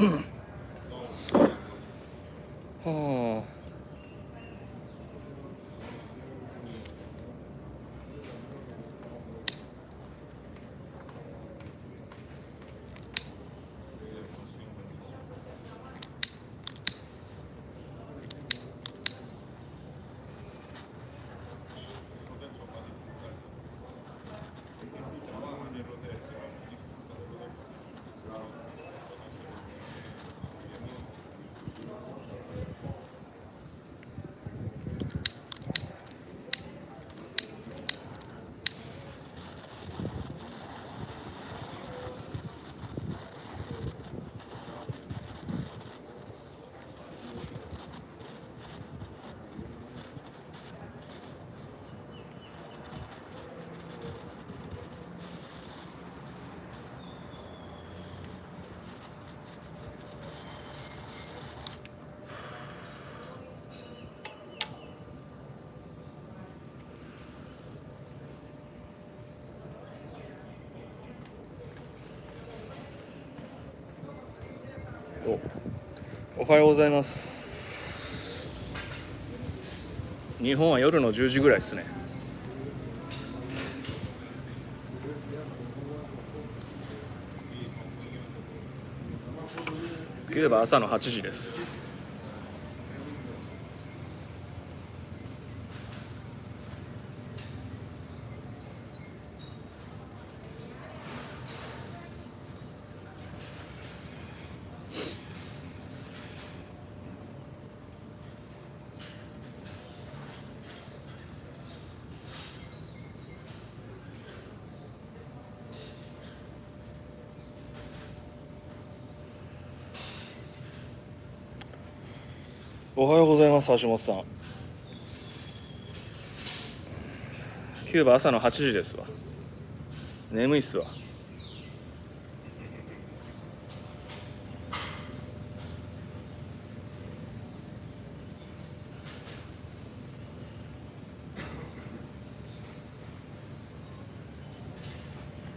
はおはようございます。日本は夜の10時ぐらいですね。キューバ朝の8時です。おはようございます、橋本さん。キューバ朝の8時ですわ。眠いっすわ。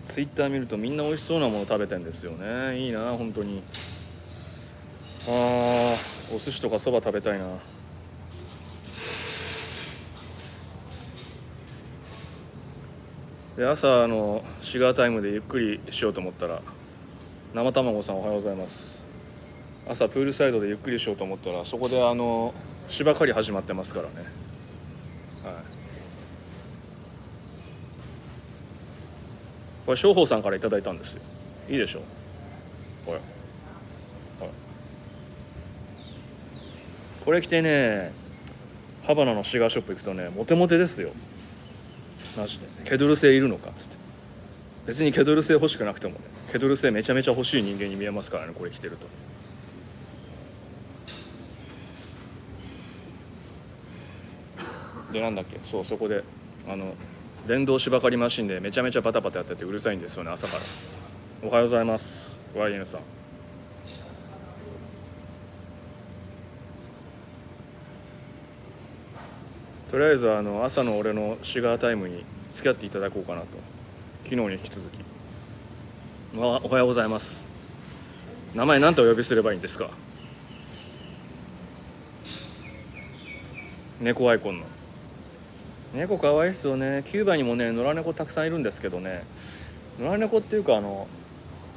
ツイッター見るとみんな美味しそうなもの食べてんですよね。いいな本当に。お寿司とかそば食べたいな。で朝シガータイムでゆっくりしようと思ったら、生卵さんおはようございます。朝プールサイドでゆっくりしようと思ったら、そこで芝刈り始まってますからね。はい。これ商法さんからいただいたんですよ。いいでしょこれ。これ着てね、ハバナのシガーショップ行くとね、モテモテですよマジで。ケドル製いるのかっつって。別にケドル製欲しくなくてもね、ケドル製めちゃめちゃ欲しい人間に見えますからね、これ着てると。でなんだっけ、そう、そこで電動芝刈りマシンでめちゃめちゃバタバタやっててうるさいんですよね、朝から。おはようございます、YN さん。とりあえず朝の俺のシガータイムに付き合っていただこうかなと。昨日に引き続き。おはようございます。名前何てお呼びすればいいんですか？猫アイコンの猫かわいいっすよね。キューバにもね野良猫たくさんいるんですけどね、野良猫っていうか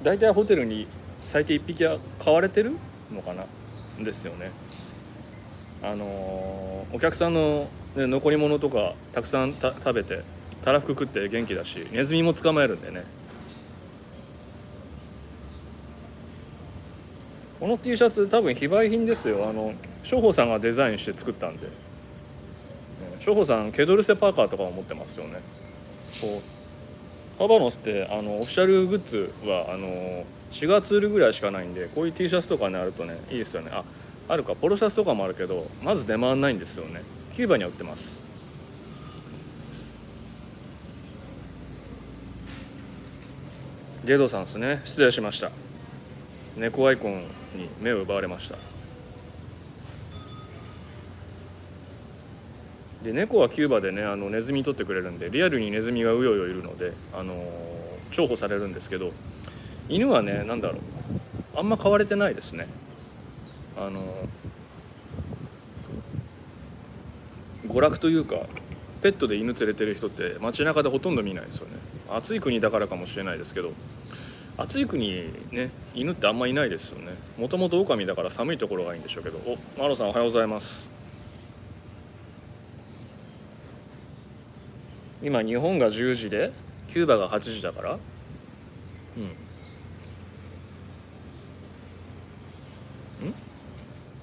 大体ホテルに最低1匹は飼われてるのかなですよね。お客さんの、ね、残り物とかたくさん食べてたらふく食って元気だし、ネズミも捕まえるんでね。この T シャツ多分非売品ですよ。商法さんがデザインして作ったんで。商法さんケドルセパーカーとかも持ってますよね。こうハバノスってオフィシャルグッズは4月売るぐらいしかないんで、こういう T シャツとかねあるとねいいですよね。あるか、ポロシャツとかもあるけどまず出回んないんですよね。キューバには売ってます。ゲドさんですね、失礼しました。猫アイコンに目を奪われました。で猫はキューバでねネズミ取ってくれるんで、リアルにネズミがうようよいるので重宝されるんですけど、犬はねなんだろう、あんま買われてないですね。娯楽というかペットで犬連れてる人って街中でほとんど見ないですよね。暑い国だからかもしれないですけど、暑い国ね犬ってあんまいないですよね。もともと狼だから寒いところがいいんでしょうけど。マロさんおはようございます。今日本が10時でキューバが8時だから、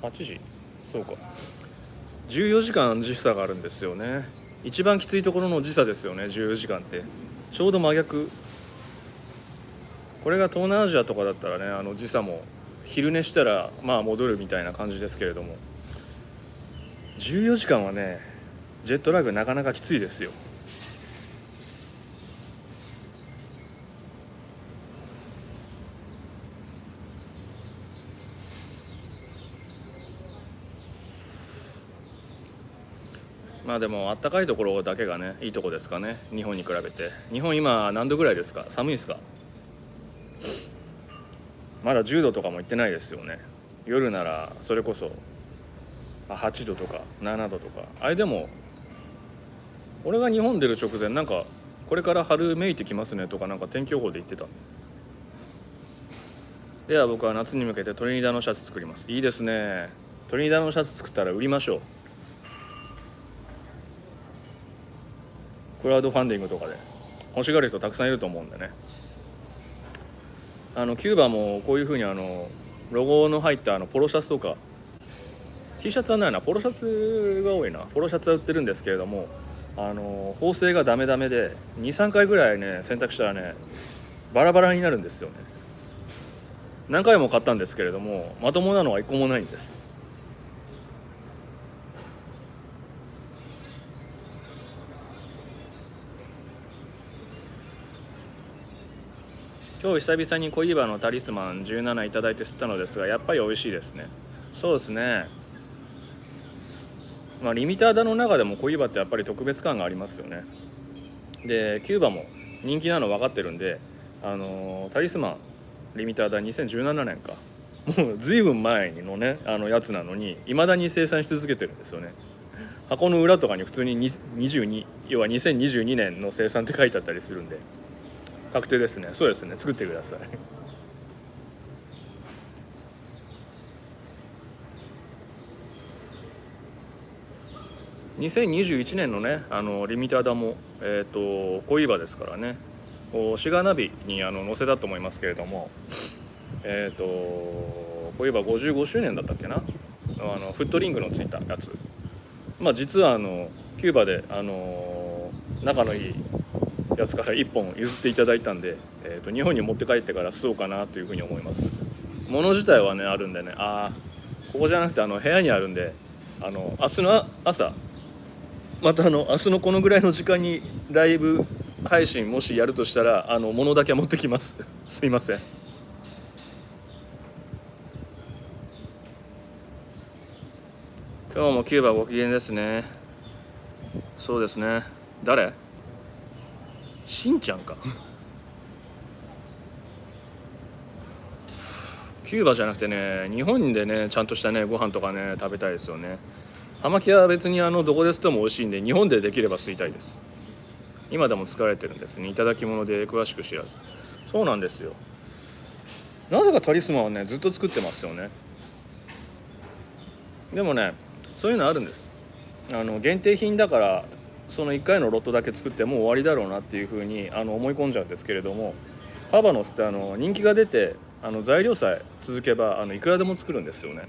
8時、そうか、14時間時差があるんですよね。一番きついところの時差ですよね、14時間ってちょうど真逆。これが東南アジアとかだったらね、時差も昼寝したらまあ戻るみたいな感じですけれども、14時間はねジェットラグなかなかきついですよ。まあでもあったかいところだけがねいいとこですかね、日本に比べて。日本今何度ぐらいですか？寒いですか？まだ10度とかも行ってないですよね。夜ならそれこそ8度とか7度とか。あれでも俺が日本出る直前なんかこれから春めいてきますねとかなんか天気予報で言ってた。では僕は夏に向けてトリニダのシャツ作ります。いいですね。トリニダのシャツ作ったら売りましょう。クラウドファンディングとかで欲しがる人たくさんいると思うんでね。キューバもこういう風にロゴの入ったポロシャツとか T シャツはないな、ポロシャツが多いな。ポロシャツは売ってるんですけれども、縫製がダメダメで 2,3 回ぐらいね洗濯したらねバラバラになるんですよね。何回も買ったんですけれどもまともなのは一個もないんです。今日久々にコイバのタリスマン17いただいて吸ったのですが、やっぱり美味しいですね。そうですね。まあリミターダの中でもコイバってやっぱり特別感がありますよね。でキューバも人気なの分かってるんで、タリスマンリミターダ2017年か、もうずいぶん前のねやつなのに未だに生産し続けてるんですよね。箱の裏とかに普通に22、要は2022年の生産って書いてあったりするんで確定ですね。そうですね、作ってください。2021年のねリミターダもコイバですからね。シガーナビに載せたと思いますけれども、コイバ55周年だったっけな、フットリングのついたやつ。まあ実はキューバで仲のいいやつから1本譲っていただいたんで、日本に持って帰ってから吸おうかなというふうに思います。物自体はねあるんでね、ここじゃなくて部屋にあるんで、明日の朝また明日のこのぐらいの時間にライブ配信もしやるとしたら物だけ持ってきますすいません。今日もキューバご機嫌ですね。そうですね。誰？しんちゃんかキューバじゃなくてね日本でねちゃんとしたねご飯とかね食べたいですよね。葉巻は別にどこで吸っても美味しいんで日本でできれば吸いたいです。今でも使われてるんですね、いただき物で詳しく知らず。そうなんですよ。なぜかタリスマンはねずっと作ってますよね。でもねそういうのあるんです。限定品だからその1回のロットだけ作ってもう終わりだろうなっていうふうに思い込んじゃうんですけれども、ハバノスって人気が出て材料さえ続けばいくらでも作るんですよね。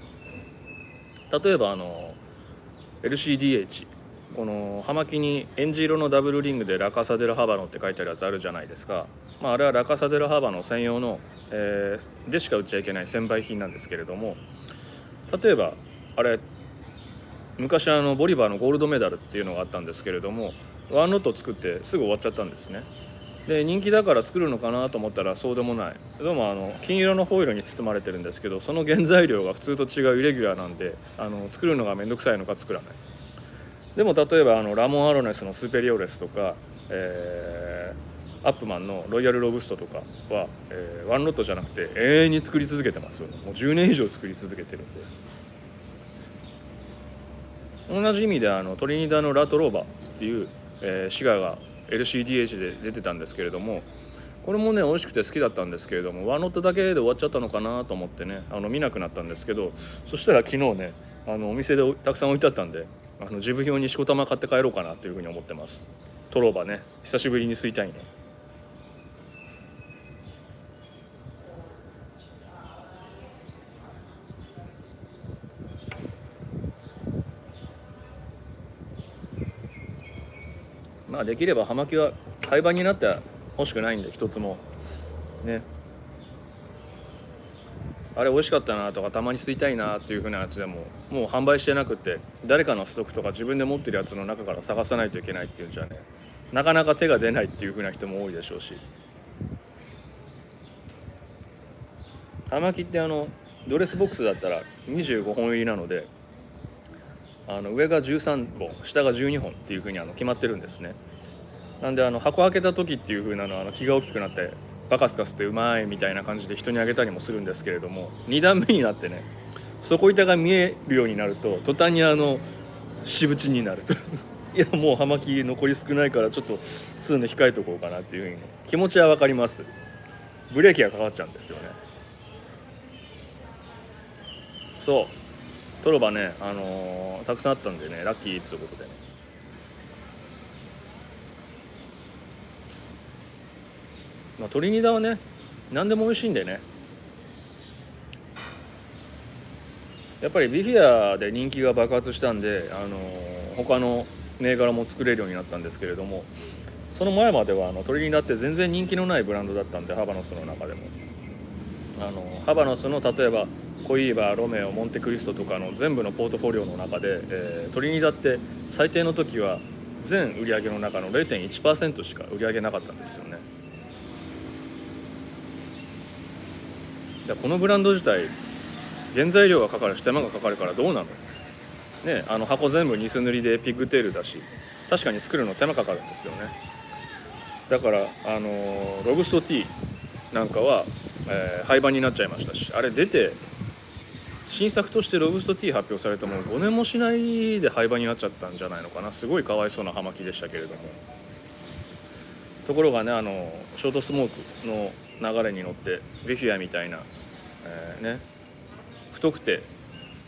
例えばLCDH、 この葉巻にエンジ色のダブルリングでラカサデルハバノって書いてあるやつあるじゃないですか。あれはラカサデルハバノ専用の、でしか売っちゃいけない専売品なんですけれども、例えばあれ昔ボリバーのゴールドメダルっていうのがあったんですけれども、ワンロット作ってすぐ終わっちゃったんですね。で人気だから作るのかなと思ったらそうでもない。どうも金色のホイルに包まれてるんですけど、その原材料が普通と違うイレギュラーなんで作るのがめんどくさいのか作らない。でも例えばラモン・アロネスのスーペリオレスとか、アップマンのロイヤルロブストとかは、ワンロットじゃなくて永遠に作り続けてますよね。もう10年以上作り続けてるんで。同じ意味でトリニダのラトローバっていう、シガーが LCDH で出てたんですけれども、これもね美味しくて好きだったんですけれども、ワンロットだけで終わっちゃったのかなと思ってね見なくなったんですけど、そしたら昨日ねお店でたくさん置いてあったんで、自分用にしこたま買って帰ろうかなというふうに思ってます。トローバね、久しぶりに吸いたいね。まあできれば葉巻は廃盤になって欲しくないんで、一つもね、あれ美味しかったなとかたまに吸いたいなっていう風なやつでももう販売してなくて、誰かのストックとか自分で持ってるやつの中から探さないといけないっていうんじゃね、なかなか手が出ないっていう風な人も多いでしょうし、葉巻ってドレスボックスだったら25本入りなので、上が13本下が12本っていう風に決まってるんですね。なんで箱開けた時っていう風なの気が大きくなってバカスカスってうまいみたいな感じで人にあげたりもするんですけれども、2段目になってね底板が見えるようになると途端に私物になるといやもう葉巻残り少ないからちょっと吸うの控えとこうかなっていう風に気持ちは分かります。ブレーキがかかっちゃうんですよね。そうトロバね、たくさんあったんでねラッキーということでね。まあトリニダはね何でも美味しいんでね、やっぱりビフィアで人気が爆発したんで、他の銘柄も作れるようになったんですけれども、その前まではトリニダって全然人気のないブランドだったんで、ハバノスの中でもハバノスの例えばコイーバー、ロメオ、モンテクリストとかの全部のポートフォリオの中で、トリニダって最低の時は全売上の中の 0.1% しか売り上げなかったんですよね。このブランド自体原材料がかかるし手間がかかるからどうなのね。箱全部ニス塗りでピッグテールだし、確かに作るの手間かかるんですよね。だからロブストティーなんかは、廃盤になっちゃいましたし、あれ出て新作としてロブストティー発表されても5年もしないで廃盤になっちゃったんじゃないのかな。すごいかわいそうな葉巻でしたけれども、ところがねショートスモークの流れに乗ってビフィアみたいな、ね太くて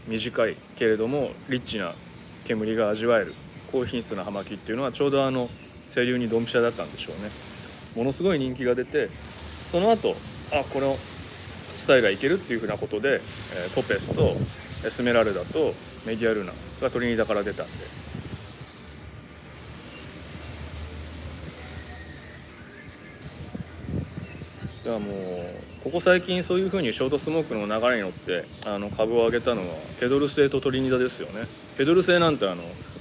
短いけれどもリッチな煙が味わえる高品質な葉巻っていうのはちょうど清流にドンピシャだったんでしょうね。ものすごい人気が出て、その後このスタイルがいけるっていうふうなことで、トペスとエスメラルダとメディアルナがトリニダから出たんで、だからもうここ最近そういうふうにショートスモークの流れに乗って株を上げたのはケドル製とトリニダですよね。ケドル製なんて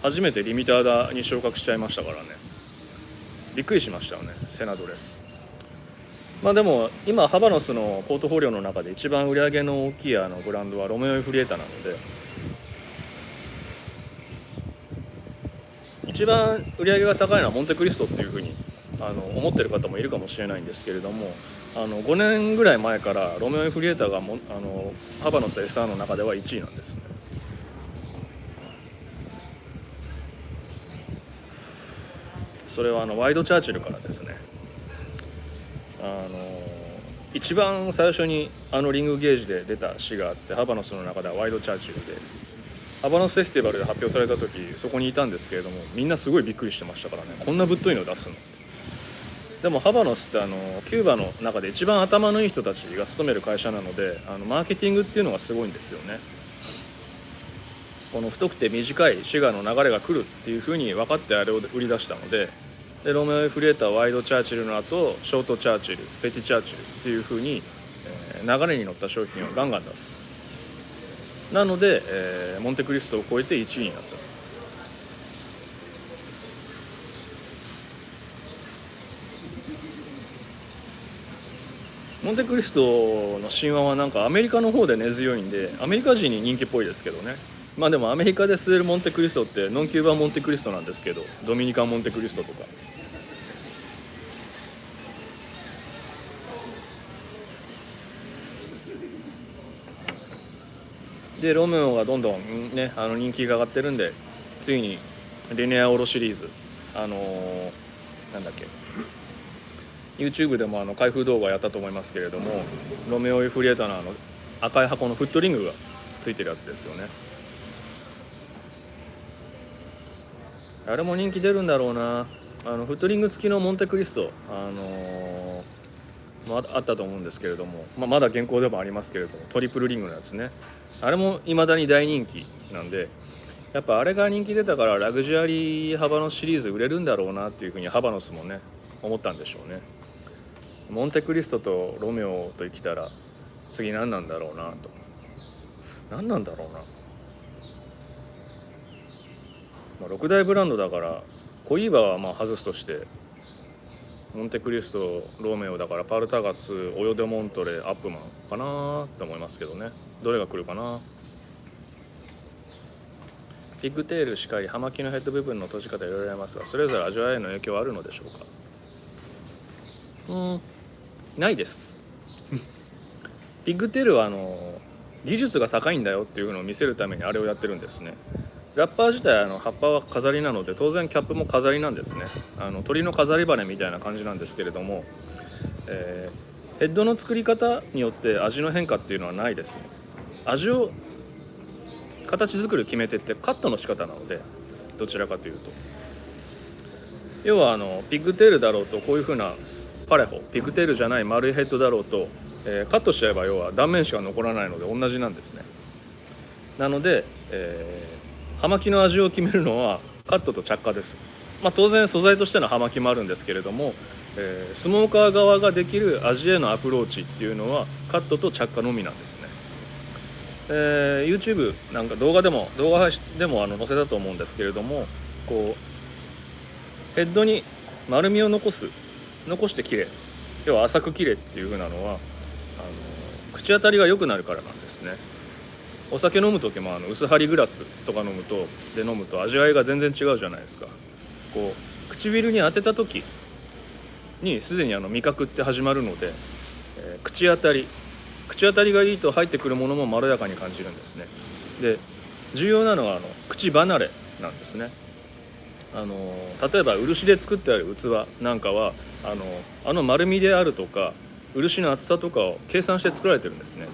初めてリミターダーに昇格しちゃいましたからね。びっくりしましたよね、セナドレス。まあでも今ハバノスのポートフォリオの中で一番売り上げの大きいブランドはロメオエフリエータなので、一番売り上げが高いのはモンテクリストっていうふうに思ってる方もいるかもしれないんですけれども、5年ぐらい前からロメオエフリエータがハバノス SR の中では1位なんですね。それはワイドチャーチルからですね。一番最初にリングゲージで出た詩があって、ハバノスの中ではワイドチャーチルで、ハバノスフェスティバルで発表された時そこにいたんですけれども、みんなすごいびっくりしてましたからね。こんなぶっといの出すの。でもハバノスってキューバの中で一番頭のいい人たちが勤める会社なので、マーケティングっていうのがすごいんですよね。この太くて短いシガーの流れが来るっていう風に分かってあれを売り出したので、ロメオエフリエーター、ワイドチャーチルの後ショートチャーチル、ペティチャーチルっていう風に、流れに乗った商品をガンガン出す。なので、モンテクリストを超えて1位になった。モンテクリストの神話はなんかアメリカの方で根強いんで、アメリカ人に人気っぽいですけどね。まあでもアメリカで吸えるモンテクリストってノンキューバモンテクリストなんですけど、ドミニカンモンテクリストとかでロメオがどんどんね人気が上がってるんで、ついにリネアオロシリーズなんだっけ YouTube でも開封動画やったと思いますけれども、ロメオイフリエーターの赤い箱のフットリングがついてるやつですよね。あれも人気出るんだろうな。フットリング付きのモンテクリストあったと思うんですけれども、まだ現行でもありますけれども、トリプルリングのやつね、あれも未だに大人気なんで、やっぱあれが人気出たからラグジュアリーハバノスシリーズ売れるんだろうなっていうふうにハバノスもね思ったんでしょうね。モンテクリストとロメオときたら次何なんだろうなと。何なんだろうな、6大ブランドだからコイーバは外すとして、モンテクリストロメオだからパルタガスオヨデモントレアップマンかなって思いますけどね。どれが来るかな。ピッグテールしかり葉巻のヘッド部分の閉じ方いろいろありますが、それぞれ味わいへの影響はあるのでしょうか。ないですピッグテールは技術が高いんだよっていうのを見せるためにあれをやってるんですね。ラッパー自体葉っぱは飾りなので、当然キャップも飾りなんですね。鳥の飾り羽みたいな感じなんですけれども、ヘッドの作り方によって味の変化っていうのはないですね。味を形作る決め手ってカットの仕方なので、どちらかというと要はピッグテールだろうとこういう風なパレホピッグテールじゃない丸いヘッドだろうと、カットしちゃえば要は断面しか残らないので同じなんですね。なので、葉巻の味を決めるのはカットと着火です。当然素材としての葉巻もあるんですけれども、スモーカー側ができる味へのアプローチっていうのはカットと着火のみなんですね。YouTube なんか動画でも載せたと思うんですけれども、こうヘッドに丸みを残して切れ、要は浅く切れっていう風なのは口当たりが良くなるからなんですね。お酒飲む時も薄張りグラスとか飲むと味わいが全然違うじゃないですか。こう唇に当てた時にすでに味覚って始まるので、口当たりがいいと入ってくるものもまろやかに感じるんですね。で重要なのは口離れなんですね。例えば漆で作ってある器なんかは丸みであるとか漆の厚さとかを計算して作られてるんですね。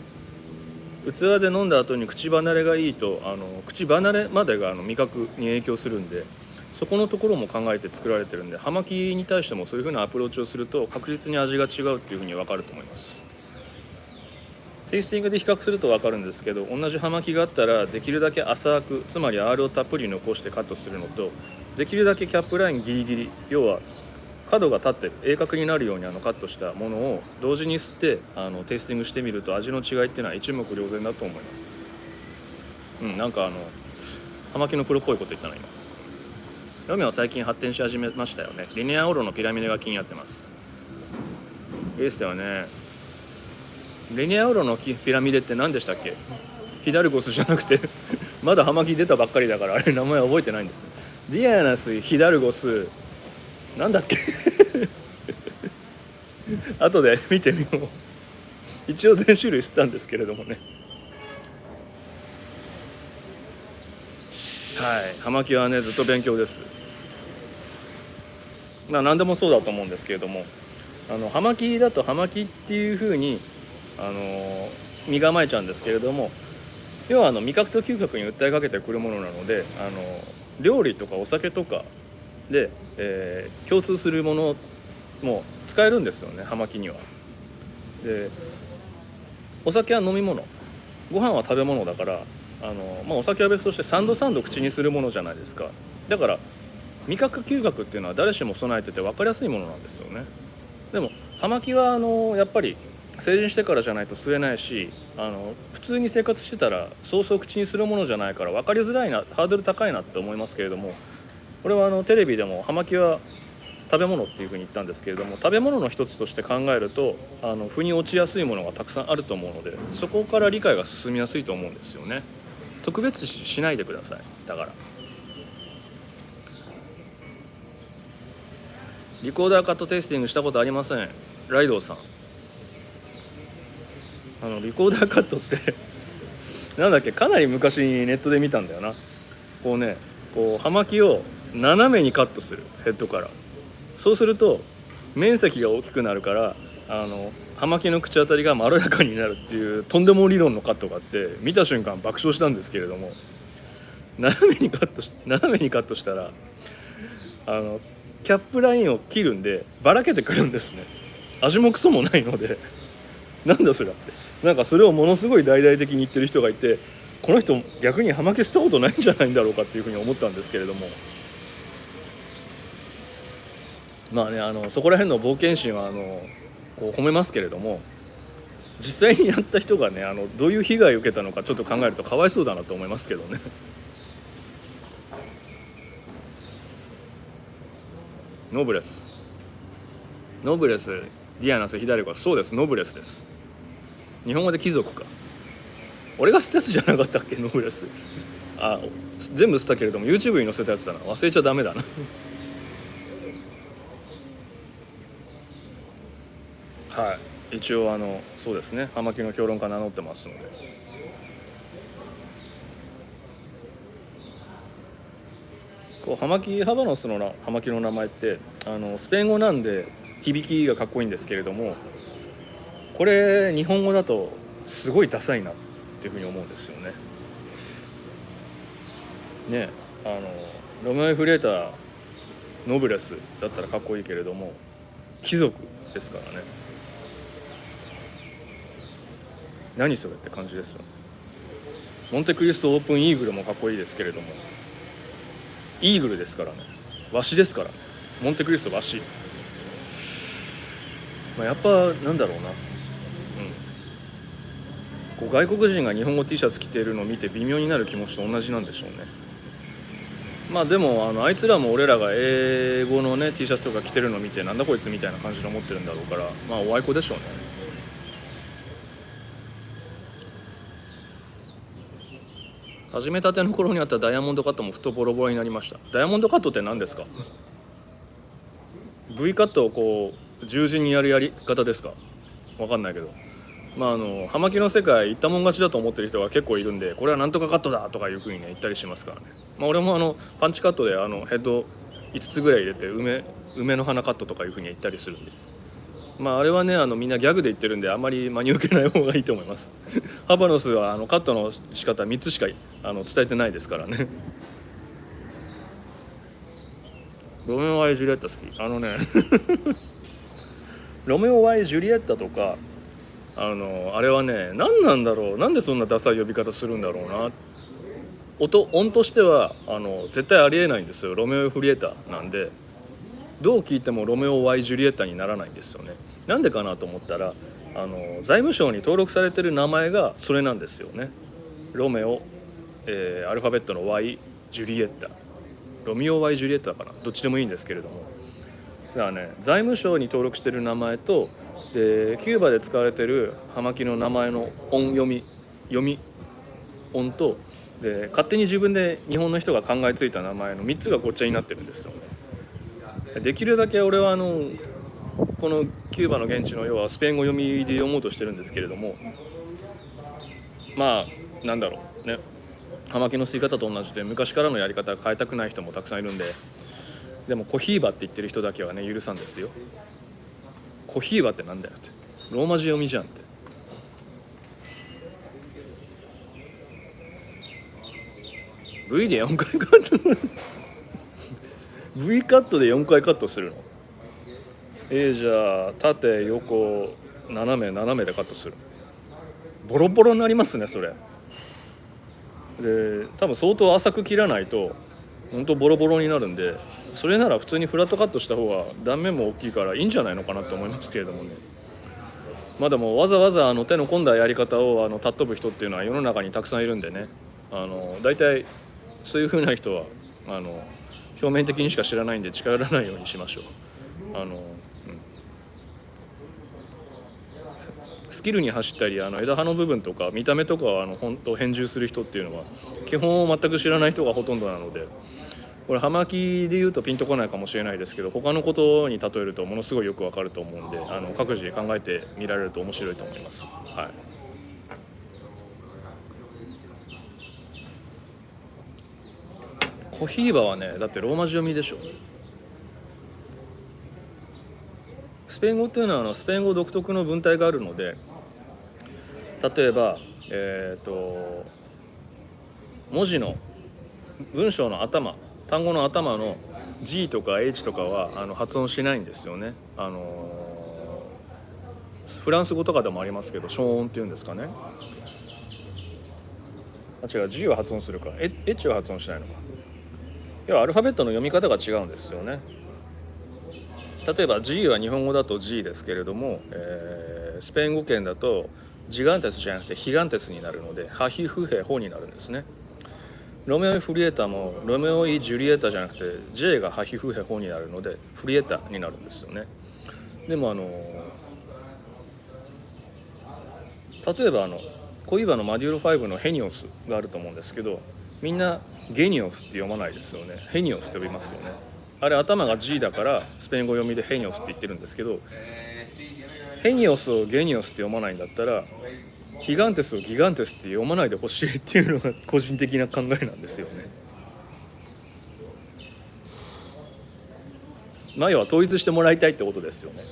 器で飲んだ後に口離れがいいと口離れまでが味覚に影響するんで、そこのところも考えて作られてるんで、葉巻に対してもそういう風なアプローチをすると確実に味が違うっていう風に分かると思います。テイスティングで比較すると分かるんですけど、同じ葉巻があったらできるだけ浅く、つまり R をたっぷり残してカットするのと、できるだけキャップラインギリギリ、要は角が立って鋭角になるようにカットしたものを同時に吸ってテイスティングしてみると味の違いっていうのは一目瞭然だと思います。なんか葉巻のプロっぽいこと言ったの今。ロメオは最近発展し始めましたよね。リネアオロのピラミデが気になってます。いいですよね。リネアオロのピラミデって何でしたっけ。ヒダルゴスじゃなくてまだ葉巻出たばっかりだからあれ名前覚えてないんです。ディアナス、ヒダルゴスなんだっけ後で見てみよう。一応全種類吸ったんですけれどもね。はい、葉巻はねずっと勉強です。何でもそうだと思うんですけれども、葉巻だと葉巻っていう風に身構えちゃうんですけれども、要は味覚と嗅覚に訴えかけてくるものなので、料理とかお酒とかで、共通するものも使えるんですよね、葉巻には。でお酒は飲み物、ご飯は食べ物だからお酒は別としてサンド口にするものじゃないですか。だから味覚嗅覚っていうのは誰しも備えてて分かりやすいものなんですよね。でも葉巻はやっぱり成人してからじゃないと吸えないし、普通に生活してたらそうそう口にするものじゃないから分かりづらいな、ハードル高いなって思いますけれども、これはテレビでも葉巻は食べ物っていうふうに言ったんですけれども、食べ物の一つとして考えると腑に落ちやすいものがたくさんあると思うので、そこから理解が進みやすいと思うんですよね。特別視しないでください。だからリコーダーカットテイスティングしたことありません。ライドウさんリコーダーカットってなんだっけ、かなり昔にネットで見たんだよな。こうね、こう葉巻を斜めにカットする、ヘッドから。そうすると面積が大きくなるから、葉巻の口当たりがまろやかになるっていうとんでも理論のカットがあって、見た瞬間爆笑したんですけれども、斜めにカットしたらキャップラインを切るんでばらけてくるんですね。味もクソもないのでなんだそれって、なんかそれをものすごい大々的に言ってる人がいて、この人逆に葉巻したことないんじゃないんだろうかっていうふうに思ったんですけれども、まあね、そこら辺の冒険心はこう褒めますけれども、実際にやった人がねどういう被害を受けたのかちょっと考えるとかわいそうだなと思いますけどね。ノブレスディアナス・ヒダルゴ、そうです、ノブレスです。日本語で貴族か。俺が捨てたやつじゃなかったっけ、ノブレス。全部捨てたけれども YouTube に載せたやつだな、忘れちゃダメだな。はい、一応そうですね、葉巻の評論家名乗ってますので。こうハバノスの葉巻の名前ってスペイン語なんで響きがかっこいいんですけれども、これ日本語だとすごいダサいなっていうふうに思うんですよね。ね、ロメオ・フレータノブレスだったらかっこいいけれども貴族ですからね。何それって感じですよね。モンテクリストオープンイーグルもかっこいいですけれども、イーグルですからね、ワシですからね。モンテクリストワシ、やっぱなんだろうな、こう外国人が日本語 T シャツ着ているのを見て微妙になる気持ちと同じなんでしょうね。でもあいつらも俺らが英語のね T シャツとか着てるのを見てなんだこいつみたいな感じで思ってるんだろうから、おあいこでしょうね。始めたての頃にあったダイヤモンドカットもふとボロボロになりました。ダイヤモンドカットって何ですか？ V カットをこう十字にやるやり方ですか？わかんないけど、葉巻の世界行ったもん勝ちだと思ってる人が結構いるんで、これはなんとかカットだとかいう風にね言ったりしますからね。俺もパンチカットでヘッド5つぐらい入れて梅の花カットとかいう風に言ったりするんで、あれはねみんなギャグで言ってるんであんまり真に受けない方がいいと思います。ハバノスはカットの仕方3つしか伝えてないですからね。ロメオ・ワイ・ジュリエッタ好き。ロメオ・ワイ・ジュリエッタとかあれはね、何なんだろう、なんでそんなダサい呼び方するんだろうな。音としては絶対ありえないんですよ。ロメオ・フリエッタなんでどう聞いてもロメオ・ワイ・ジュリエッタにならないんですよね。なんでかなと思ったら財務省に登録されてる名前がそれなんですよね。ロメオ、アルファベットの Y ジュリエッタ、ロミオ Y ジュリエッタかな、どっちでもいいんですけれども、だからね財務省に登録してる名前とでキューバで使われてる葉巻の名前の音読み音とで勝手に自分で日本の人が考えついた名前の3つがごっちゃになってるんですよね。できるだけ俺はこのキューバの現地の要はスペイン語読みで読もうとしてるんですけれども、なんだろうね、葉巻の吸い方と同じで昔からのやり方を変えたくない人もたくさんいるんで、でもコヒーバって言ってる人だけはね許さんですよ。コヒーバってなんだよって、ローマ字読みじゃんって。V で4回カットするV カットで4回カットするの？じゃあ縦横斜めでカットする。ボロボロになりますねそれ。で多分相当浅く切らないと本当ボロボロになるんで、それなら普通にフラットカットした方が断面も大きいからいいんじゃないのかなと思いますけれどもね。でもわざわざ手の込んだやり方を尊ぶ人っていうのは世の中にたくさんいるんでね、大体そういう風な人は表面的にしか知らないんで近寄らないようにしましょう。スキルに走ったり枝葉の部分とか見た目とかは本当変重する人っていうのは基本を全く知らない人がほとんどなので、これ葉巻で言うとピンとこないかもしれないですけど、他のことに例えるとものすごいよくわかると思うんで各自考えてみられると面白いと思います。はい。コヒーバはねだってローマ字読みでしょ。スペイン語っていうのはスペイン語独特の文体があるので、例えば文字の文章の頭、単語の頭の G とか H とかは発音しないんですよね。フランス語とかでもありますけど、ショーンっていうんですかね。違う、 G は発音するか、H は発音しないのか。要はアルファベットの読み方が違うんですよね。例えば G は日本語だと G ですけれども、スペイン語圏だとジガンテスじゃなくてヒガンテスになるので、ハヒフヘホになるんですね。ロメオイ・フリエタもロメオイ・ジュリエタじゃなくて J がハヒフヘホになるのでフリエタになるんですよね。でも例えばコイバのマデュール5のヘニオスがあると思うんですけど、みんなゲニオスって読まないですよね。ヘニオスって呼びますよね。あれ頭が G だからスペイン語読みでヘニオスって言ってるんですけど、ヘニオスをゲニオスって読まないんだったらヒガンテスをギガンテスって読まないでほしいっていうのが個人的な考えなんですよね。要は統一してもらいたいってことですよね。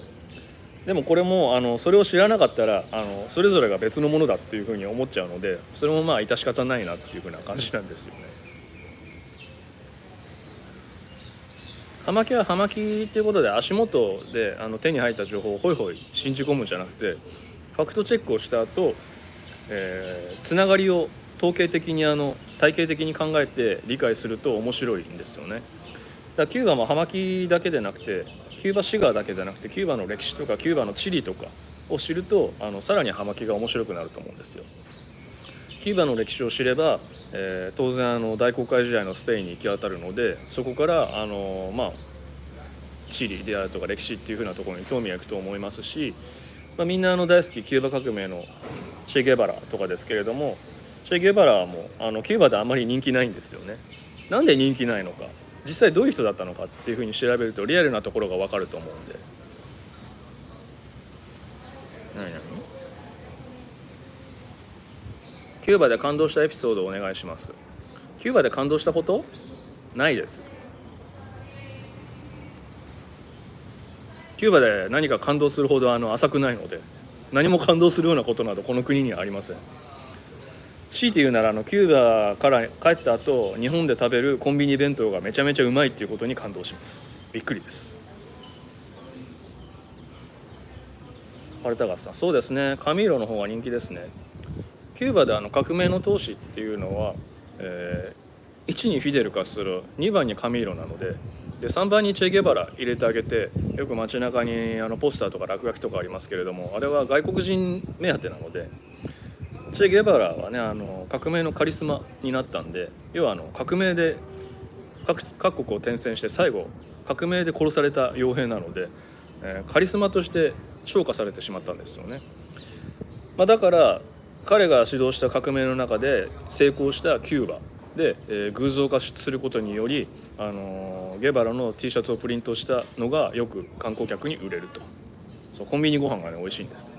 でもこれもそれを知らなかったらそれぞれが別のものだっていうふうに思っちゃうので、それも致し方ないなっていうふうな感じなんですよね。葉巻は葉巻っていうことで足元で手に入った情報をホイホイ信じ込むんじゃなくて、ファクトチェックをした後、つながりを統計的に体系的に考えて理解すると面白いんですよね。だからキューバも葉巻だけでなくてキューバシガーだけでなくてキューバの歴史とかキューバの地理とかを知るとさらに葉巻が面白くなると思うんですよ。キューバの歴史を知れば、当然大航海時代のスペインに行き当たるので、そこから地理であるとか歴史っていう風なところに興味がいくと思いますし、みんな大好きキューバ革命のチェゲバラとかですけれども、チェゲバラはもうキューバであまり人気ないんですよね。なんで人気ないのか、実際どういう人だったのかっていう風に調べるとリアルなところが分かると思うんで。何キューバで感動したエピソードをお願いします。キューバで感動したことないです。キューバで何か感動するほど浅くないので、何も感動するようなことなどこの国にはありません。強いて言うならキューバから帰った後日本で食べるコンビニ弁当がめちゃめちゃうまいっていうことに感動します。びっくりです。ハルタガスさん、そうですね、カミーロの方が人気ですね。キューバで革命の闘士っていうのは、1にフィデル・カストロ、2番にカミーロなので、3番にチェ・ゲバラ入れてあげて、よく街中にポスターとか落書きとかありますけれども、あれは外国人目当てなので、チェ・ゲバラはね革命のカリスマになったんで、要は革命で各国を転戦して最後革命で殺された傭兵なので、カリスマとして昇華されてしまったんですよね。だから彼が指導した革命の中で成功したキューバで、偶像化することにより、ゲバラの T シャツをプリントしたのがよく観光客に売れると。そう、コンビニご飯がね美味しいんです。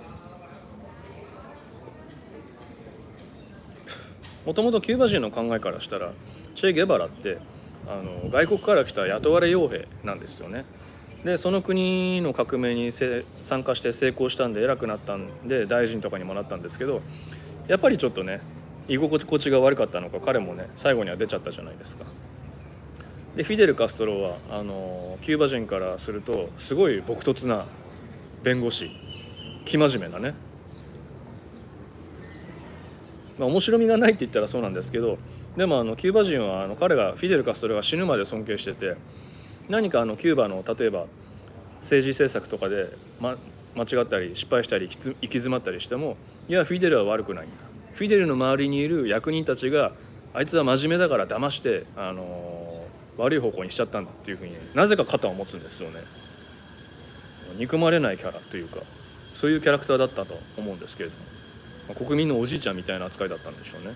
もともとキューバ人の考えからしたらチェ・ゲバラって外国から来た雇われ傭兵なんですよね。でその国の革命に参加して成功したんで偉くなったんで大臣とかにもなったんですけど、やっぱりちょっとね居心地が悪かったのか彼もね最後には出ちゃったじゃないですか。でフィデル・カストロはキューバ人からするとすごい朴訥な弁護士、生真面目なね、面白みがないって言ったらそうなんですけど、でもキューバ人は彼がフィデル・カストロが死ぬまで尊敬してて、何かキューバの例えば政治政策とかで、間違ったり失敗したり行き詰まったりしても、いやフィデルは悪くないんだ、フィデルの周りにいる役人たちがあいつは真面目だから騙して、悪い方向にしちゃったんだっていうふうになぜか肩を持つんですよね。憎まれないキャラというかそういうキャラクターだったと思うんですけれども、国民のおじいちゃんみたいな扱いだったんでしょうね。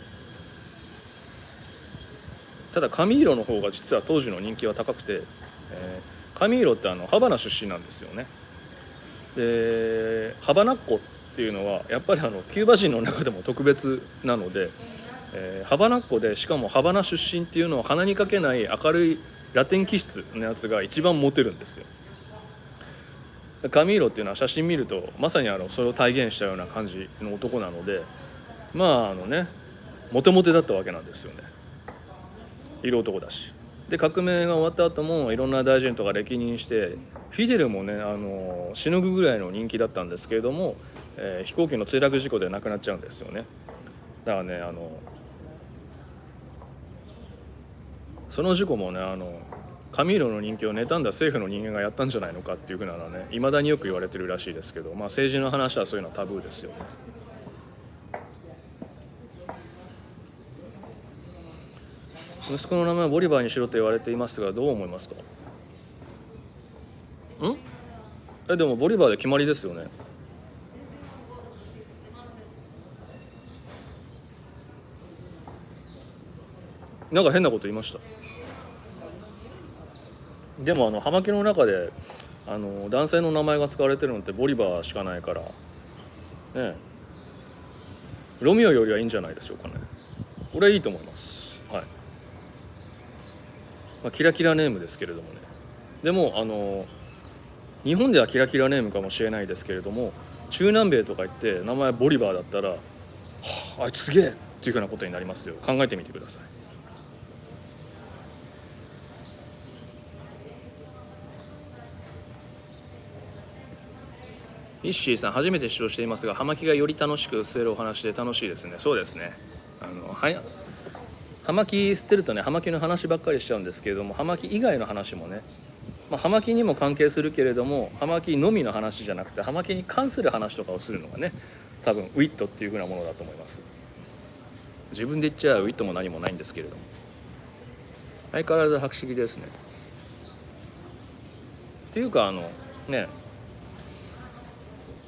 ただカミーロの方が実は当時の人気は高くて、カミーロってハバナ出身なんですよね。でハバナっ子っていうのはやっぱりキューバ人の中でも特別なので、ハバナっ子で、しかもハバナ出身っていうのを鼻にかけない明るいラテン気質のやつが一番モテるんですよ。カミーロっていうのは写真見るとまさにそれを体現したような感じの男なので、まあモテモテだったわけなんですよね。色男だし。で革命が終わった後もいろんな大臣とか歴任して、フィデルもねしのぐぐらいの人気だったんですけれども、飛行機の墜落事故で亡くなっちゃうんですよね。だからねその事故もねカミーロの人気を妬んだ政府の人間がやったんじゃないのかっていうふうなのはね未だによく言われてるらしいですけど、まあ政治の話はそういうのはタブーですよね。息子の名前はボリバーにしろと言われていますが、どう思いますか？でもボリバーで決まりですよね。なんか変なこと言いました？でも葉巻の中で男性の名前が使われてるのってボリバーしかないからね。ロミオよりはいいんじゃないでしょうかね。俺はいいと思います。はい。キラキラネームですけれどもね。でも日本ではキラキラネームかもしれないですけれども、中南米とか行って名前ボリバーだったら、あいつすげえっていうふうなことになりますよ。考えてみてください。イッシーさん、初めて視聴していますが、葉巻がより楽しく吸えるお話で楽しいですね。そうですね。葉巻吸ってるとね、葉巻の話ばっかりしちゃうんですけれども、葉巻以外の話もね、葉巻にも関係するけれども、葉巻のみの話じゃなくて葉巻に関する話とかをするのがね、多分ウィットっていう風なものだと思います。自分で言っちゃウィットも何もないんですけれども、相変わらず博識ですね。っていうかね、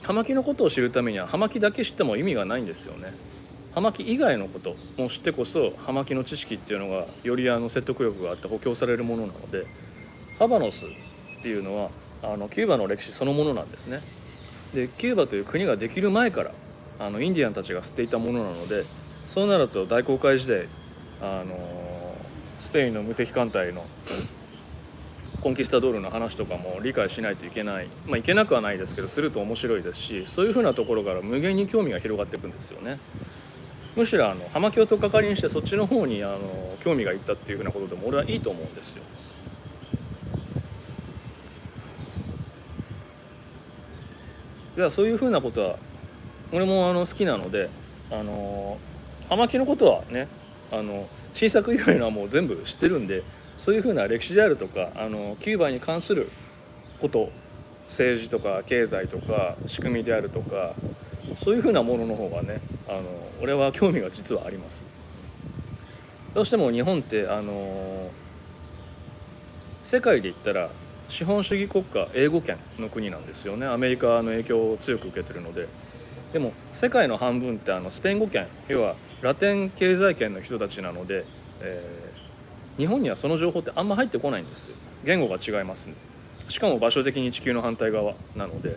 葉巻のことを知るためには葉巻だけ知っても意味がないんですよね。葉巻以外のことも知ってこそ葉巻の知識っていうのがより説得力があって補強されるものなので、ハバノスっていうのはキューバの歴史そのものなんですね。でキューバという国ができる前からインディアンたちが吸っていたものなので、そうなると大航海時代スペインの無敵艦隊のコンキスタドールの話とかも理解しないといけない、いけなくはないですけどすると面白いですし、そういうふうなところから無限に興味が広がっていくんですよね。むしろ葉巻を取っかかりにしてそっちの方に興味がいったっていうふうなことでも俺はいいと思うんですよ。いやそういうふうなことは俺も好きなので、葉巻のことはね新作以外のはもう全部知ってるんで、そういうふうな歴史であるとかキューバに関すること、政治とか経済とか仕組みであるとか、そういうふうなものの方がね俺は興味が実はあります。どうしても日本って世界で言ったら資本主義国家英語圏の国なんですよね。アメリカの影響を強く受けてるので。でも世界の半分ってスペイン語圏、要はラテン経済圏の人たちなので、日本にはその情報ってあんま入ってこないんですよ。言語が違いますね。しかも場所的に地球の反対側なので。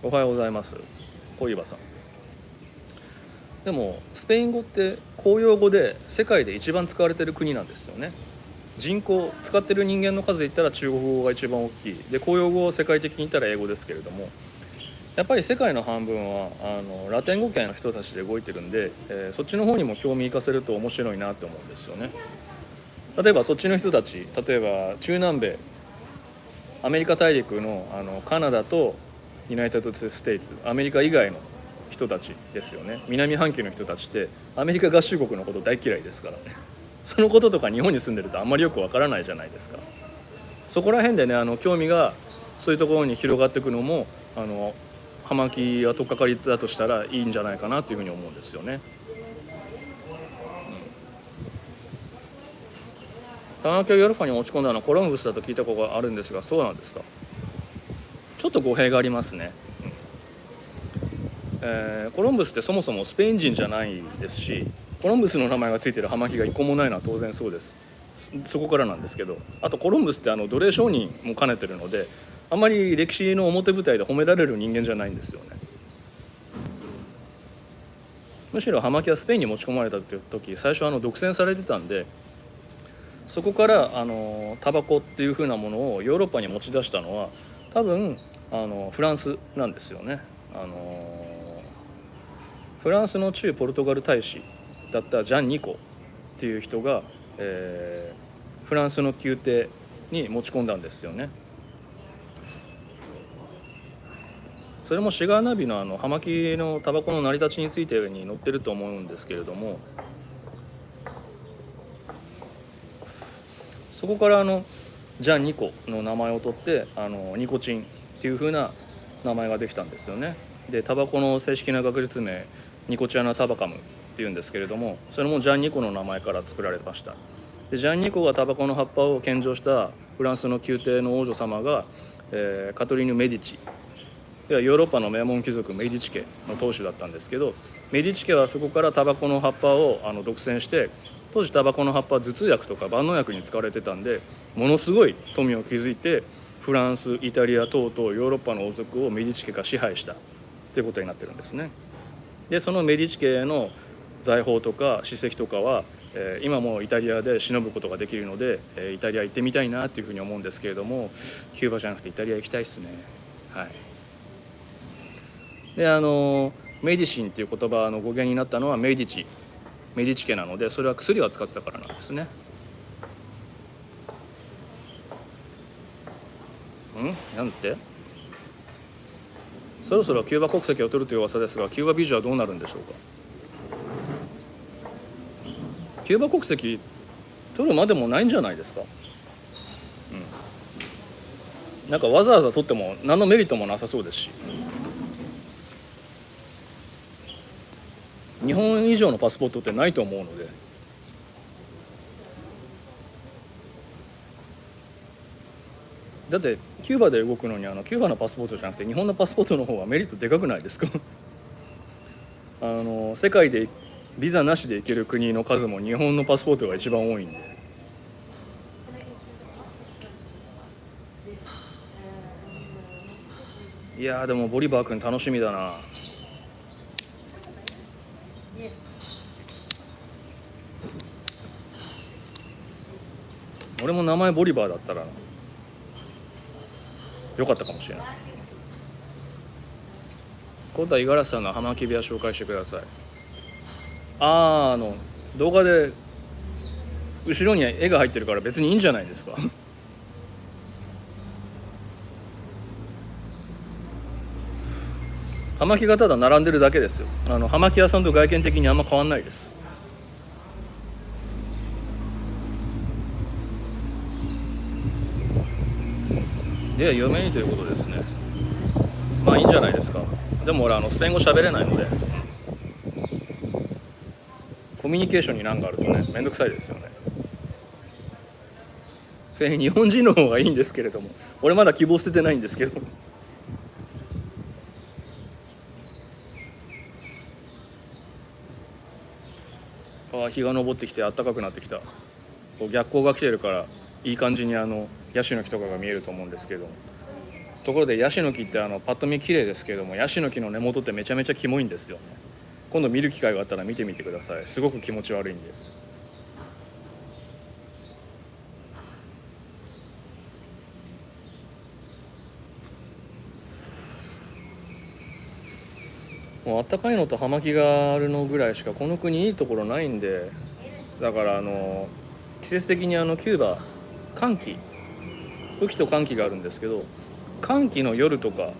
おはようございます、小岩さん。でもスペイン語って公用語で世界で一番使われてる国なんですよね。人口使ってる人間の数で言ったら中国語が一番大きいで、公用語を世界的に言ったら英語ですけれども、やっぱり世界の半分はラテン語圏の人たちで動いてるんで、そっちの方にも興味生かせると面白いなって思うんですよね。例えばそっちの人たち、例えば中南米アメリカ大陸のカナダとユナイテッドステイツ、アメリカ以外の人たちですよね。南半球の人たちってアメリカ合衆国のこと大嫌いですからね。そのこととか日本に住んでるとあんまりよくわからないじゃないですか。そこら辺でね興味がそういうところに広がっていくのも葉巻が取っかかりだとしたらいいんじゃないかなというふうに思うんですよね。葉巻をヨーロッパに持ち込んだのはコロンブスだと聞いたことがあるんですが、そうなんですか。ちょっと語弊がありますね。コロンブスってそもそもスペイン人じゃないですし、コロンブスの名前がついてる葉巻が一個もないのは当然そうです。そこからなんですけど、あとコロンブスって奴隷商人も兼ねてるので、あんまり歴史の表舞台で褒められる人間じゃないんですよね。むしろ葉巻はスペインに持ち込まれた時、最初独占されてたんで、そこからタバコっていう風なものをヨーロッパに持ち出したのは多分フランスなんですよね。フランスの駐ポルトガル大使だったジャン・ニコっていう人が、フランスの宮廷に持ち込んだんですよね。それもシガーナビの葉巻のタバコの成り立ちについてに載ってると思うんですけれども、そこからジャン・ニコの名前を取ってニコチンっていう風な名前ができたんですよね。でタバコの正式な学術名ニコチアナタバカムっていうんですけれども、それもジャン・ニコの名前から作られました。でジャン・ニコがタバコの葉っぱを献上したフランスの宮廷の王女様が、カトリーヌ・メディチ、ヨーロッパの名門貴族メディチ家の当主だったんですけど、メディチ家はそこからタバコの葉っぱを独占して、当時タバコの葉っぱは頭痛薬とか万能薬に使われてたんで、ものすごい富を築いてフランス、イタリア等々ヨーロッパの王族をメディチ家が支配したということになってるんですね。でそのメディチ家の財宝とか史跡とかは、今もイタリアで忍ぶことができるので、イタリア行ってみたいなっていうふうに思うんですけれども、キューバじゃなくてイタリア行きたいですね。はい。でメディシンっていう言葉の語源になったのはメディチ家なので、それは薬を扱ってたからなんですね。なんてそろそろキューバ国籍を取るという噂ですが、キューバビザはどうなるんでしょうか。キューバ国籍取るまでもないんじゃないですか。なんかわざわざ取っても何のメリットもなさそうですし、日本以上のパスポートってないと思うので、だってキューバで動くのにキューバのパスポートじゃなくて日本のパスポートの方がメリットでかくないですか世界でビザなしで行ける国の数も日本のパスポートが一番多いんで。いやでもボリバー君楽しみだな。俺も名前ボリバーだったらよかったかもしれない。今度は五十嵐さんの葉巻部屋紹介してください。動画で後ろに絵が入ってるから別にいいんじゃないですか葉巻がただ並んでるだけですよ。葉巻屋さんと外見的にあんま変わんないです。で嫁にということですね。まあいいんじゃないですか。でも俺スペイン語喋れないので、コミュニケーションに難があるとねめんどくさいですよね。それに日本人の方がいいんですけれども、俺まだ希望捨ててないんですけど日が昇ってきて暖かくなってきた。逆光が来てるからいい感じにヤシの木とかが見えると思うんですけど、ところでヤシの木ってパッと見綺麗ですけども、ヤシの木の根元ってめちゃめちゃキモいんですよね。今度見る機会があったら見てみてください。すごく気持ち悪いんで。もう暖かいのと葉巻があるのぐらいしかこの国いいところないんで、だから季節的にキューバ雨季と寒季があるんですけど、寒季の夜とか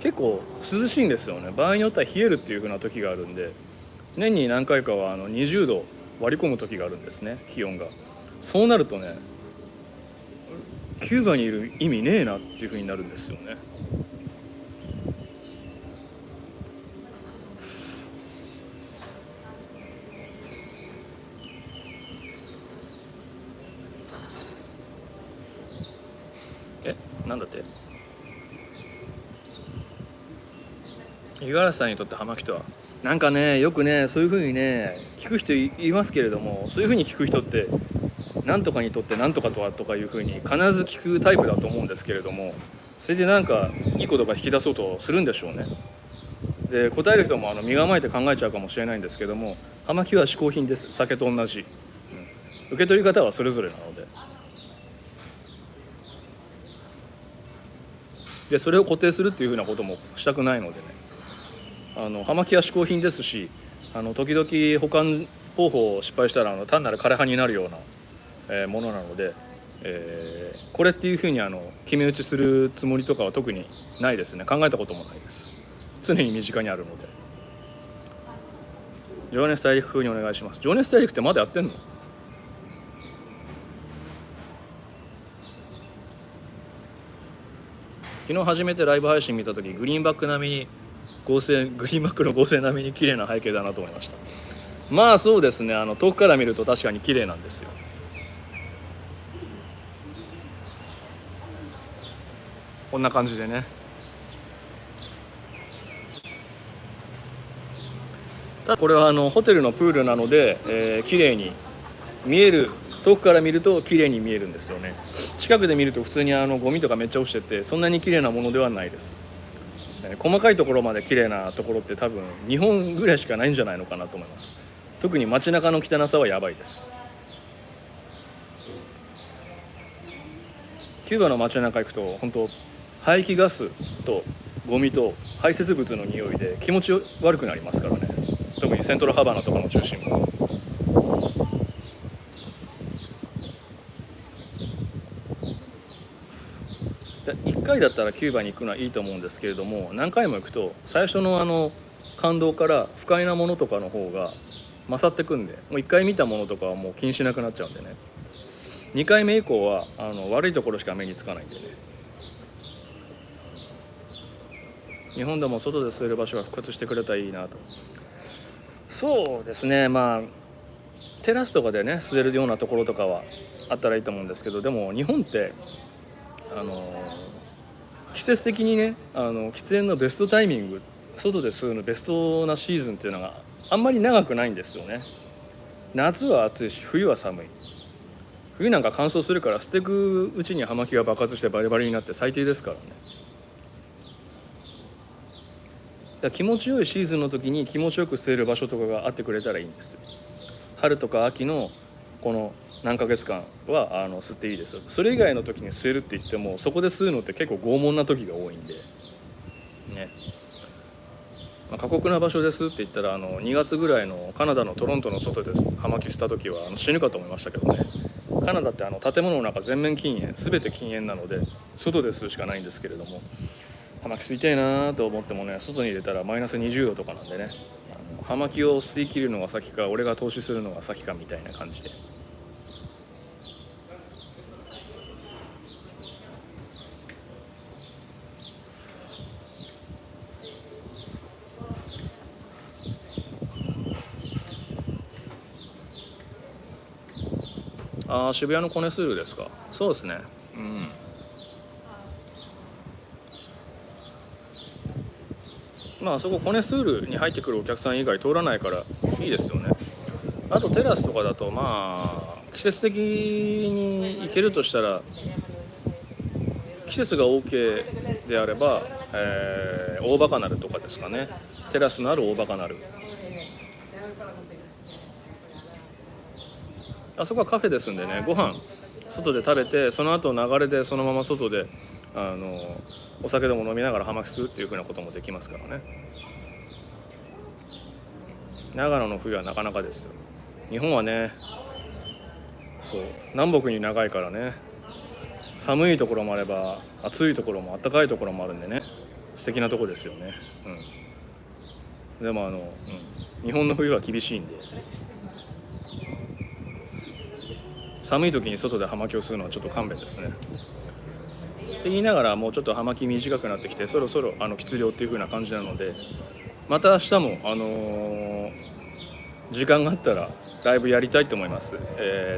結構涼しいんですよね。場合によっては冷えるっていう風な時があるんで、年に何回かは20度割り込む時があるんですね、気温が。そうなるとね、キューバにいる意味ねえなっていう風になるんですよね。なんだって五十嵐さんにとって葉巻とはなんかね、よくねそういう風にね聞く人いますけれども、そういう風に聞く人ってなんとかにとってなんとかとはとかいう風に必ず聞くタイプだと思うんですけれども、それでなんかいい言葉引き出そうとするんでしょうね。で答える人も身構えて考えちゃうかもしれないんですけども、葉巻は嗜好品です。酒と同じ、受け取り方はそれぞれなので、それを固定するっていうふうなこともしたくないのでね、葉巻は嗜好品ですし、時々保管方法を失敗したら単なる枯れ葉になるような、ものなので、これっていうふうに決め打ちするつもりとかは特にないですね。考えたこともないです。常に身近にあるので。情熱大陸風にお願いします。情熱大陸ってまだやってんの？昨日初めてライブ配信見た時、グリーンバックの合成並みに綺麗な背景だなと思いました。まあそうですね、遠くから見ると確かに綺麗なんですよ。こんな感じでね。ただこれはホテルのプールなので、綺麗に見える。遠くから見ると綺麗に見えるんですよね。近くで見ると普通にゴミとかめっちゃ落ちてて、そんなに綺麗なものではないです。細かいところまで綺麗なところって多分日本ぐらいしかないんじゃないのかなと思います。特に街中の汚さはやばいです。キューバの街中行くと本当排気ガスとゴミと排泄物の匂いで気持ち悪くなりますからね。特にセントラルハバナとかの中心部。1回だったらキューバに行くのはいいと思うんですけれども、何回も行くと最初の感動から不快なものとかの方が勝ってくんで、もう1回見たものとかはもう気にしなくなっちゃうんでね。2回目以降は悪いところしか目につかないんでね。日本でも外で吸える場所が復活してくれたらいいなと。そうですね、テラスとかでね吸えるようなところとかはあったらいいと思うんですけど、でも日本って季節的にね喫煙のベストタイミング、外で吸うのベストなシーズンっていうのがあんまり長くないんですよね。夏は暑いし冬は寒い。冬なんか乾燥するから吸ってくうちに葉巻が爆発してバリバリになって最低ですからね。だから気持ちよいシーズンの時に気持ちよく吸える場所とかがあってくれたらいいんですよ。春とか秋のこの何ヶ月間は吸っていいですよ。それ以外の時に吸えるって言ってもそこで吸うのって結構拷問な時が多いんでね。過酷な場所ですって言ったら2月ぐらいのカナダのトロントの外で葉巻吸った時は死ぬかと思いましたけどね。カナダって建物の中全面禁煙、全て禁煙なので外で吸うしかないんですけれども、葉巻吸いたいなと思ってもね、外に入れたらマイナス20度とかなんでね、葉巻を吸い切るのが先か俺が投資するのが先かみたいな感じで。渋谷のコネスールですか。そうですね。あそこコネスールに入ってくるお客さん以外通らないからいいですよね。あとテラスとかだと季節的に行けるとしたら、季節が OK であれば、大バカナルとかですかね。テラスのある大バカナル、あそこはカフェですんでね、ご飯外で食べてその後流れでそのまま外でお酒でも飲みながら葉巻するっていう風なこともできますからね。長野の冬はなかなかです。日本はね、そう南北に長いからね、寒いところもあれば暑いところも暖かいところもあるんでね、素敵なとこですよね。でも日本の冬は厳しいんで、寒い時に外で葉巻を吸うのはちょっと勘弁ですね。って言いながらもうちょっと葉巻短くなってきて、そろそろ喫猟っていう風な感じなので、また明日も時間があったらライブやりたいと思います。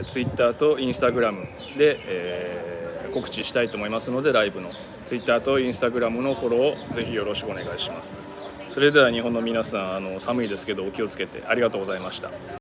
Twitter と Instagram で、告知したいと思いますので、ライブの Twitter と Instagram のフォローをぜひよろしくお願いします。それでは日本の皆さん寒いですけどお気をつけてありがとうございました。